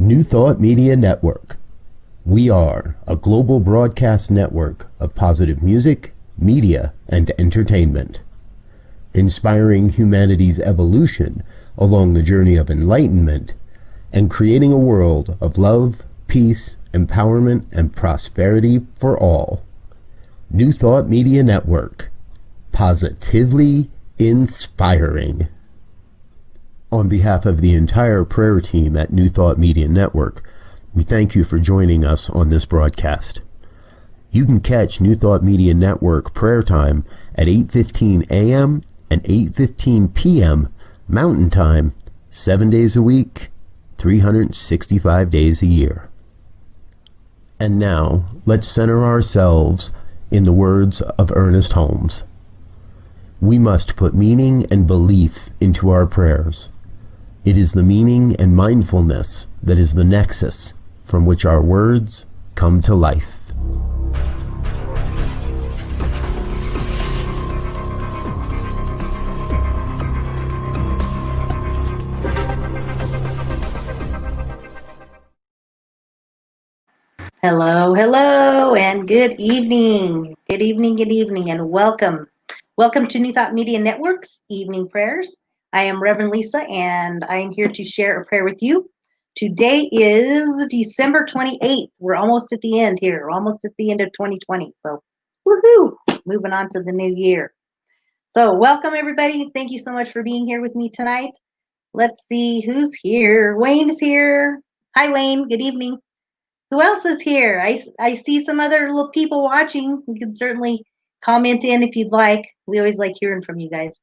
New Thought Media Network. We are a global broadcast network of positive music, media, and entertainment, inspiring humanity's evolution along the journey of enlightenment and creating a world of love, peace, empowerment, and prosperity for all. New Thought Media Network. Positively inspiring. On behalf of the entire prayer team at New Thought Media Network, we thank you for joining us on this broadcast. You can catch New Thought Media Network prayer time at 8:15 a.m. and 8:15 p.m. Mountain Time, 7 days a week, 365 days a year. And now, let's center ourselves in the words of Ernest Holmes. We must put meaning and belief into our prayers. It is the meaning and mindfulness that is the nexus from which our words come to life. Hello, and good evening. Good evening, and welcome. Welcome to New Thought Media Network's Evening Prayers. I am Reverend Lisa, and I am here to share a prayer with you. Today is December 28th. We're almost at the end here. We're almost at the end of 2020. So, woohoo! Moving on to the new year. So, welcome everybody. Thank you so much for being here with me tonight. Let's see who's here. Wayne's here. Hi, Wayne. Good evening. Who else is here? I see some other little people watching. You can certainly comment in if you'd like. We always like hearing from you guys.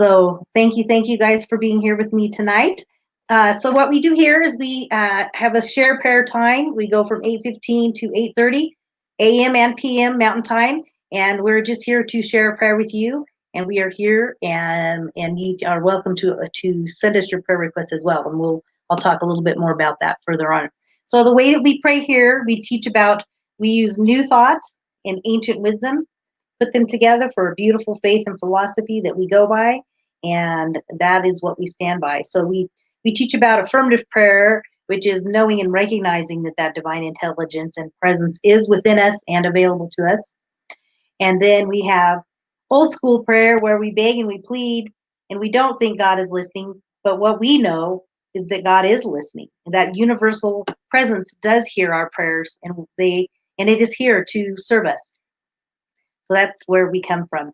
So thank you guys for being here with me tonight. So what we do here is we have a share prayer time. We go from 8:15 to 8:30 a.m. and p.m. Mountain Time, and we're just here to share a prayer with you. And we are here, and you are welcome to send us your prayer requests as well. And I'll talk a little bit more about that further on. So the way that we pray here, we use new thoughts and ancient wisdom, put them together for a beautiful faith and philosophy that we go by, and that is what we stand by. So we teach about affirmative prayer, which is knowing and recognizing that divine intelligence and presence is within us and available to us. And then we have old school prayer, where we beg and we plead, and we don't think God is listening, but what we know is that God is listening, and that universal presence does hear our prayers, and it is here to serve us. So that's where we come from.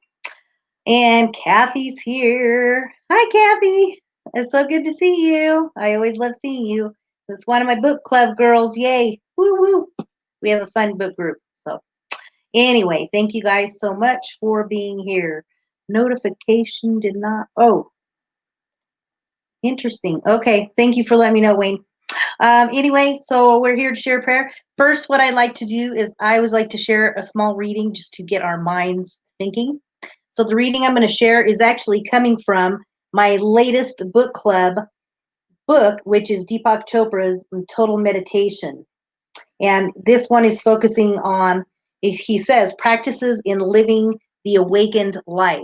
And Kathy's here. Hi, Kathy. It's so good to see you. I always love seeing you. It's one of my book club girls. Yay. Woo woo. We have a fun book group. So anyway, thank you guys so much for being here. Notification did not. Oh, interesting. Okay. Thank you for letting me know, Wayne. Anyway, so we're here to share prayer. First, what I like to do is I always like to share a small reading just to get our minds thinking. So the reading I'm going to share is actually coming from my latest book club book, which is Deepak Chopra's Total Meditation. And this one is focusing on, he says, practices in living the awakened life.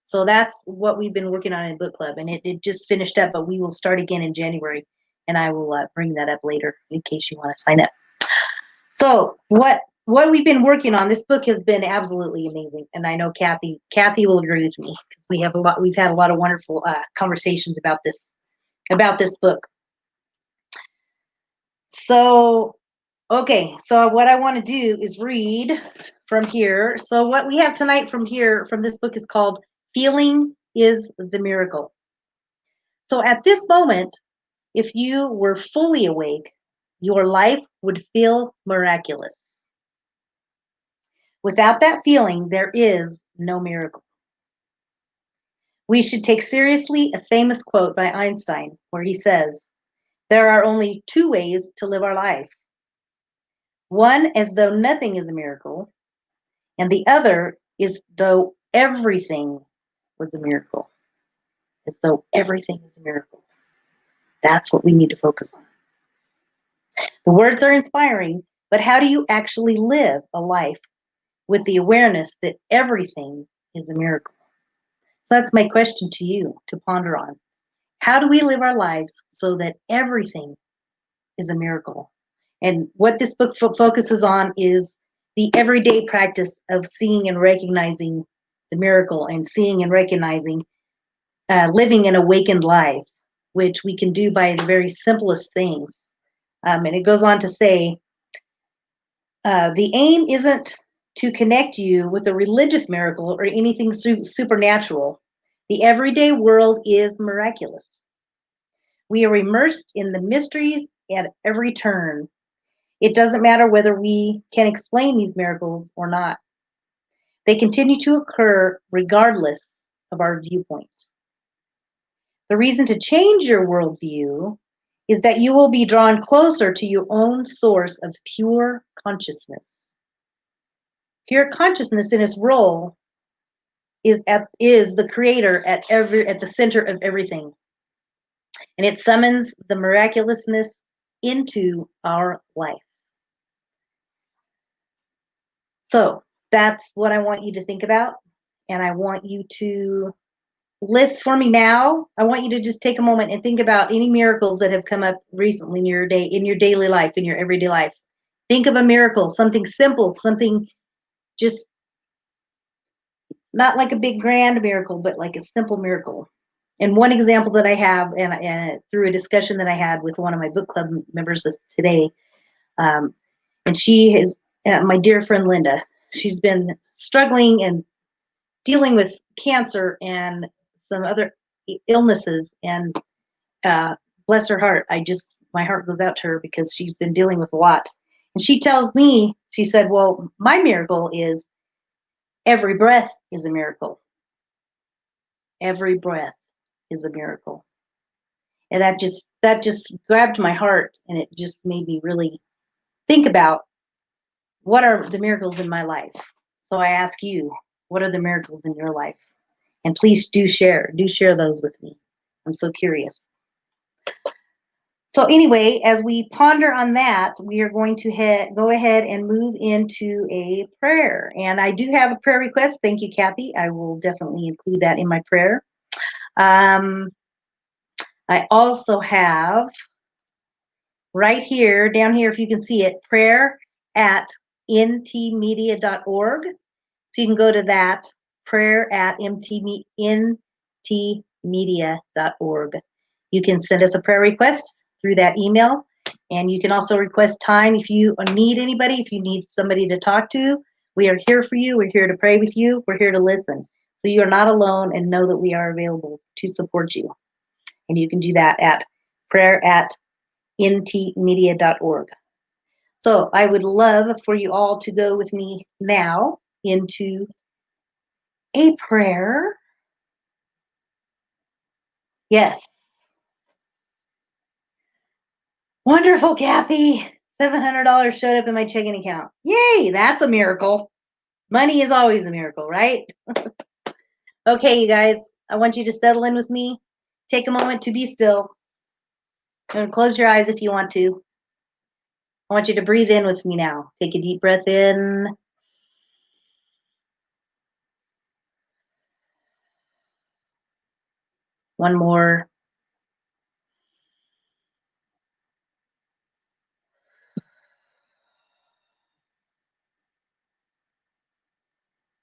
So that's what we've been working on in book club, and it just finished up, but we will start again in January, and I will bring that up later in case you want to sign up. So what we've been working on, this book has been absolutely amazing, and I know Kathy will agree with me, because we've had a lot of wonderful conversations about this book. So okay, so what I want to do is read from here. So what we have tonight from this book is called Feeling is the Miracle. So at this moment, if you were fully awake, your life would feel miraculous. Without that feeling, there is no miracle. We should take seriously a famous quote by Einstein, where he says, "There are only two ways to live our life. One as though nothing is a miracle, and the other is though everything was a miracle." As though everything is a miracle. That's what we need to focus on. The words are inspiring, but how do you actually live a life with the awareness that everything is a miracle? So that's my question to you to ponder on. How do we live our lives so that everything is a miracle. And what this book focuses on is the everyday practice of seeing and recognizing the miracle, and seeing and recognizing living an awakened life, which we can do by the very simplest things. And it goes on to say, the aim isn't to connect you with a religious miracle or anything supernatural. The everyday world is miraculous. We are immersed in the mysteries at every turn. It doesn't matter whether we can explain these miracles or not. They continue to occur regardless of our viewpoint. The reason to change your worldview is that you will be drawn closer to your own source of pure consciousness. Pure consciousness in its role is the creator at the center of everything. And it summons the miraculousness into our life. So that's what I want you to think about. And I want you to list for me now. I want you to just take a moment and think about any miracles that have come up recently in your day, in your daily life, in your everyday life. Think of a miracle, something simple, something just not like a big grand miracle, but like a simple miracle. And one example that I have, and through a discussion that I had with one of my book club members today, and she is my dear friend Linda. She's been struggling and dealing with cancer and some other illnesses, and bless her heart, my heart goes out to her because she's been dealing with a lot. And she tells me, she said, well, my miracle is every breath is a miracle. Every breath is a miracle. And that just grabbed my heart, and it just made me really think about what are the miracles in my life. So I ask you, what are the miracles in your life? And please do share those with me. I'm so curious. So anyway, as we ponder on that, we are going to go ahead and move into a prayer. And I do have a prayer request. Thank you, Kathy. I will definitely include that in my prayer. I also have right here, down here, if you can see it, prayer@ntmedia.org. So you can go to that, prayer@ntmedia.org. You can send us a prayer request through that email. And you can also request time if you need anybody, if you need somebody to talk to. We are here for you. We're here to pray with you. We're here to listen. So you are not alone, and know that we are available to support you. And you can do that at prayer@ntmedia.org. So I would love for you all to go with me now into a prayer. Yes. Wonderful, Kathy. $700 showed up in my checking account. Yay, that's a miracle. Money is always a miracle, right? Okay, you guys, I want you to settle in with me. Take a moment to be still. And close your eyes if you want to. I want you to breathe in with me now. Take a deep breath in. One more.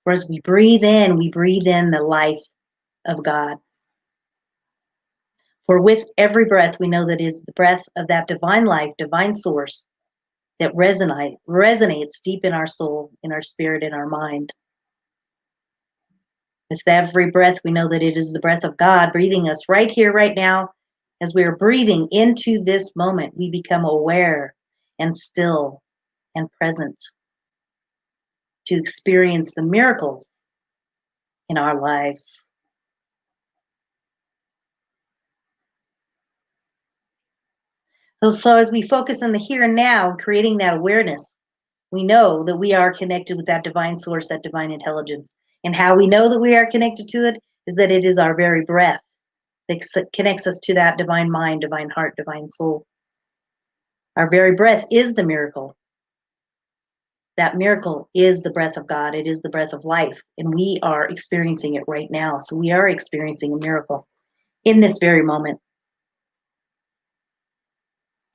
For as we breathe in the life of God. For with every breath, we know that is the breath of that divine life, divine source that resonates deep in our soul, in our spirit, in our mind. With every breath, we know that it is the breath of God breathing us right here, right now. As we are breathing into this moment, we become aware and still and present to experience the miracles in our lives. So as we focus on the here and now, creating that awareness, we know that we are connected with that divine source, that divine intelligence. And how we know that we are connected to it is that it is our very breath that connects us to that divine mind, divine heart, divine soul. Our very breath is the miracle. That miracle is the breath of God. It is the breath of life. And we are experiencing it right now. So we are experiencing a miracle in this very moment.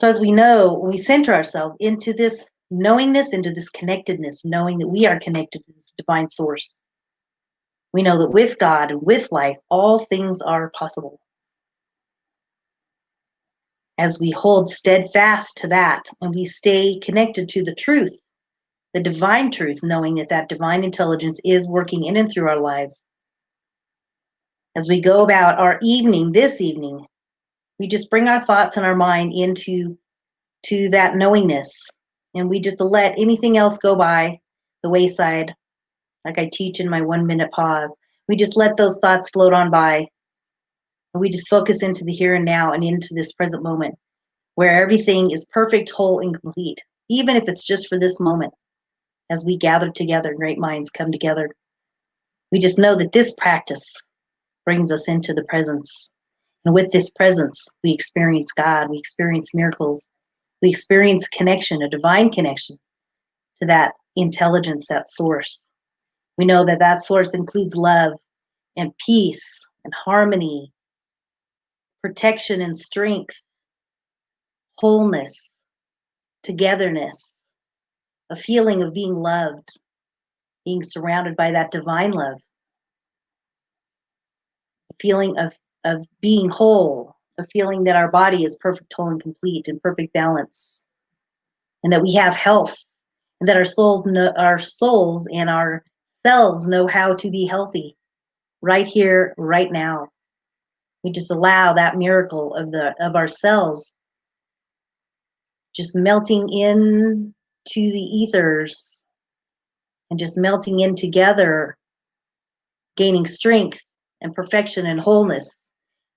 So as we know, when we center ourselves into this knowingness, into this connectedness, knowing that we are connected to this divine source, we know that with God and with life, all things are possible. As we hold steadfast to that and we stay connected to the truth, the divine truth, knowing that that divine intelligence is working in and through our lives. As we go about our evening, this evening, we just bring our thoughts and our mind into that knowingness, and we just let anything else go by the wayside, like I teach in my 1 minute pause. We just let those thoughts float on by, and we just focus into the here and now and into this present moment where everything is perfect, whole, and complete, even if it's just for this moment. As we gather together, great minds come together. We just know that this practice brings us into the presence. And with this presence, we experience God, we experience miracles, we experience connection, a divine connection to that intelligence, that source. We know that that source includes love and peace and harmony, protection and strength, wholeness, togetherness, a feeling of being loved, being surrounded by that divine love, a feeling of being whole, a feeling that our body is perfect, whole, and complete, in perfect balance, and that we have health, and that our souls and our selves know how to be healthy right here, right now. We just allow that miracle of our cells just melting in to the ethers and just melting in together, gaining strength and perfection and wholeness,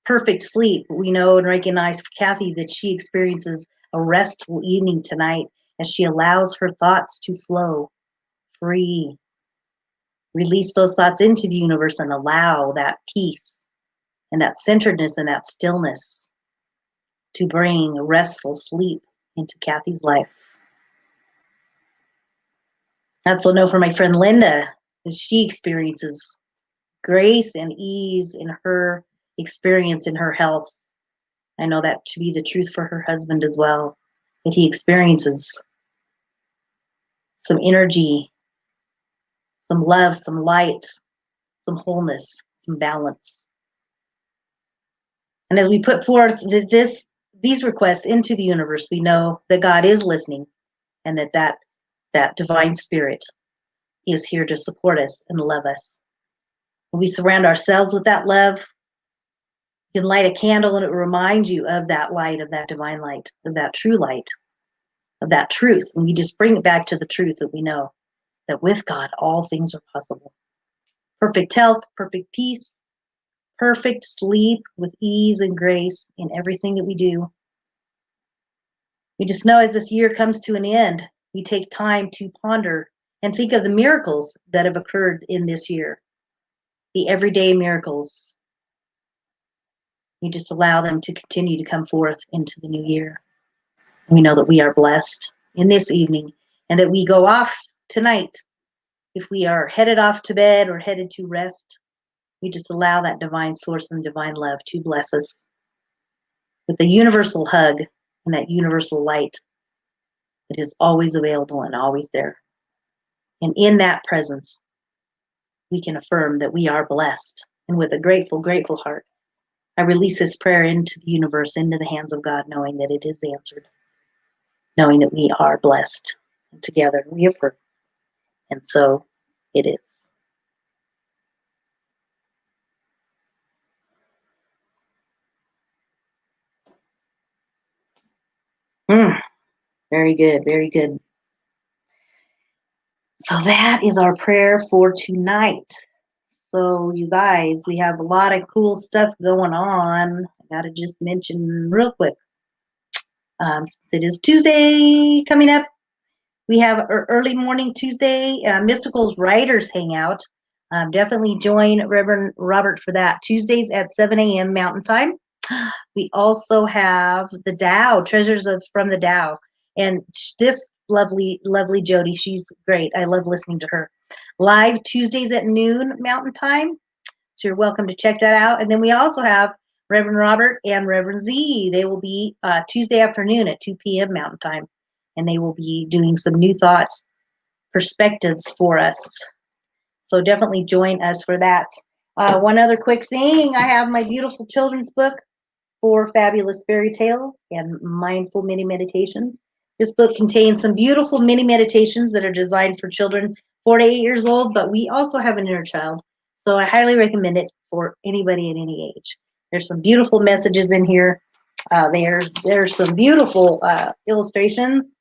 perfect sleep. We know and recognize for Kathy that she experiences a restful evening tonight as she allows her thoughts to flow free. Release those thoughts into the universe and allow that peace and that centeredness and that stillness to bring a restful sleep into Kathy's life. I also know for my friend Linda that she experiences grace and ease in her experience in her health. I know that to be the truth for her husband as well, that he experiences some energy, some love, some light, some wholeness, some balance. And as we put forth these requests into the universe, we know that God is listening and that divine spirit is here to support us and love us. When we surround ourselves with that love, you can light a candle and it will remind you of that light, of that divine light, of that true light, of that truth. And we just bring it back to the truth that we know that with God, all things are possible. Perfect health, perfect peace, perfect sleep with ease and grace in everything that we do. We just know as this year comes to an end, we take time to ponder and think of the miracles that have occurred in this year, the everyday miracles. We just allow them to continue to come forth into the new year. We know that we are blessed in this evening and that we go off tonight. If we are headed off to bed or headed to rest, we just allow that divine source and divine love to bless us with a universal hug and that universal light that is always available and always there. And in that presence, we can affirm that we are blessed. And with a grateful, grateful heart, I release this prayer into the universe, into the hands of God, knowing that it is answered, knowing that we are blessed. And together we affirm. And so it is. Very good, very good. So that is our prayer for tonight. So you guys, we have a lot of cool stuff going on. I gotta just mention real quick. It is Tuesday coming up. We have early morning Tuesday, Mysticals Writers Hangout. Definitely join Reverend Robert for that. Tuesdays at 7 a.m. Mountain Time. We also have the Tao, Treasures from the Tao. And this lovely, lovely Jody, she's great. I love listening to her. Live Tuesdays at noon Mountain Time. So you're welcome to check that out. And then we also have Reverend Robert and Reverend Z. They will be Tuesday afternoon at 2 p.m. Mountain Time, and they will be doing some new thoughts, perspectives for us. So definitely join us for that. One other quick thing, I have my beautiful children's book, 4 Fabulous Fairy Tales and Mindful Mini Meditations. This book contains some beautiful mini meditations that are designed for children 4 to 8 years old, but we also have an inner child. So I highly recommend it for anybody at any age. There's some beautiful messages in here. There's some beautiful illustrations.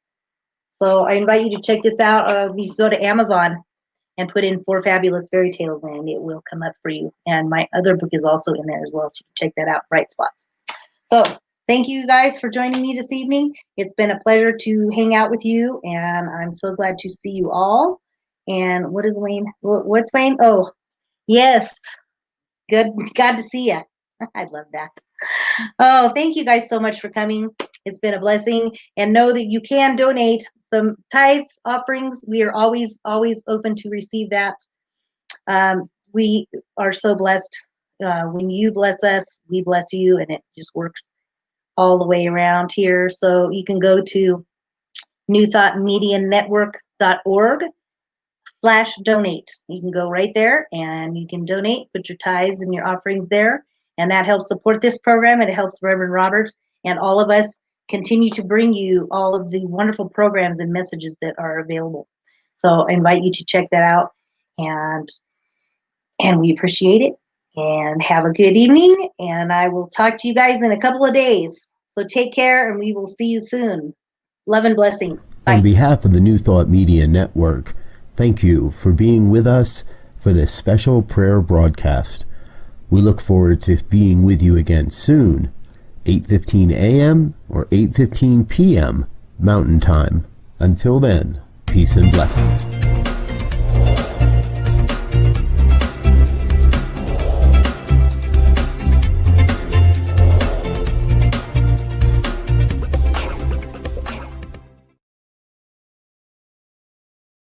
So I invite you to check this out. You can go to Amazon and put in 4 Fabulous Fairy Tales, and it will come up for you. And my other book is also in there as well, so you can check that out, Bright Spots. So thank you guys for joining me this evening. It's been a pleasure to hang out with you, and I'm so glad to see you all. And what is Wayne? What's Wayne? Oh, yes. Good. Glad to see you. I love that. Oh, thank you guys so much for coming. It's been a blessing. And know that you can donate some tithes, offerings. We are always open to receive that. We are so blessed. When you bless us, we bless you, and it just works all the way around here. So you can go to newthoughtmedianetwork.org/donate. You can go right there and you can donate, put your tithes and your offerings there, and that helps support this program. It helps Reverend Roberts and all of us continue to bring you all of the wonderful programs and messages that are available. So I invite you to check that out, and we appreciate it. And have a good evening, and I will talk to you guys in a couple of days. So take care, and we will see you soon. Love and blessings. Bye. On behalf of the New Thought Media Network, thank you for being with us for this special prayer broadcast. We look forward to being with you again soon, 8:15 a.m. or 8:15 p.m. Mountain Time. Until then, peace and blessings.